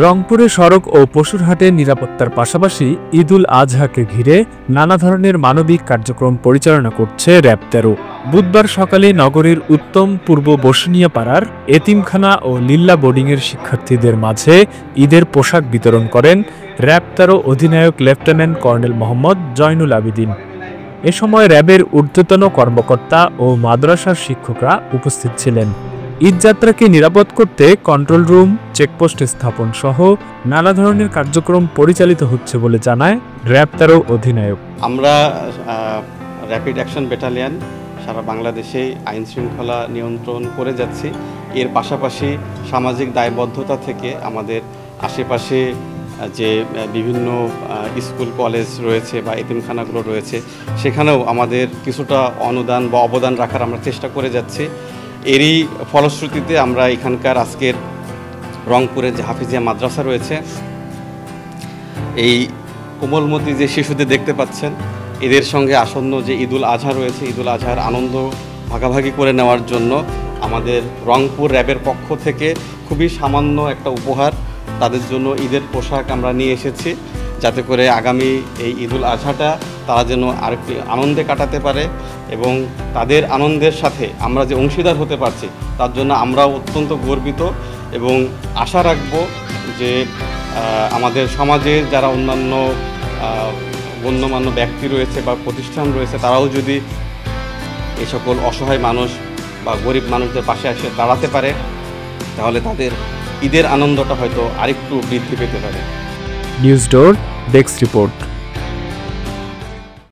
রংপুরে সড়ক ও পশুরহাটের নিরাপত্তার পাশাপাশি ঈদুল আজহাকে ঘিরে নানা ধরনের মানবিক কার্যক্রম পরিচালনা করছে র্যাব ১৩। বুধবার সকালে নগরীর উত্তম পূর্ব বসুনিয়া পাড়ার এতিমখানা ও লিল্লা বোর্ডিংয়ের শিক্ষার্থীদের মাঝে ঈদের পোশাক বিতরণ করেন র্যাব ১৩ অধিনায়ক লেফটেন্যান্ট কর্নেল মোহাম্মদ জয়নুল আবেদিন। এ সময় র্যাবের ঊর্ধ্বতন কর্মকর্তা ও মাদ্রাসার শিক্ষকরা উপস্থিত ছিলেন। ঈদযাত্রাকে নিরাপদ করতে কন্ট্রোল রুম, চেকপোস্ট স্থাপন সহ নানা ধরনের কার্যক্রম পরিচালিত হচ্ছে বলে জানায় র্যাব ১৩ অধিনায়ক। আমরা র্যাপিড অ্যাকশন ব্যাটালিয়ন সারা বাংলাদেশে আইন শৃঙ্খলা নিয়ন্ত্রণ করে যাচ্ছি। এর পাশাপাশি সামাজিক দায়বদ্ধতা থেকে আমাদের আশেপাশে যে বিভিন্ন স্কুল কলেজ রয়েছে বা এতিমখানাগুলো রয়েছে সেখানেও আমাদের কিছুটা অনুদান বা অবদান রাখার আমরা চেষ্টা করে যাচ্ছি। এরই ফলশ্রুতিতে আমরা এখানকার আজকের রংপুরের যে হাফিজিয়া মাদ্রাসা রয়েছে, এই কোমলমতি যে শিশুদের দেখতে পাচ্ছেন, এদের সঙ্গে আসন্ন যে ঈদুল আজহা রয়েছে, ঈদুল আজহার আনন্দ ভাগাভাগি করে নেওয়ার জন্য আমাদের রংপুর র্যাবের পক্ষ থেকে খুবই সামান্য একটা উপহার তাদের জন্য ঈদের পোশাক আমরা নিয়ে এসেছি, যাতে করে আগামী এই ঈদুল আজহাটা তারা যেন আরেকটি আনন্দে কাটাতে পারে এবং তাদের আনন্দের সাথে আমরা যে অংশীদার হতে পারছি তার জন্য আমরাও অত্যন্ত গর্বিত এবং আশা রাখব যে আমাদের সমাজের যারা অন্যান্য গণ্যমান্য ব্যক্তি রয়েছে বা প্রতিষ্ঠান রয়েছে তারাও যদি এই সকল অসহায় মানুষ বা গরিব মানুষদের পাশে এসে দাঁড়াতে পারে তাহলে তাদের ঈদের আনন্দটা হয়তো আরেকটু বৃদ্ধি পেতে পারে। নিউজ ডোর ডেস্ক রিপোর্ট।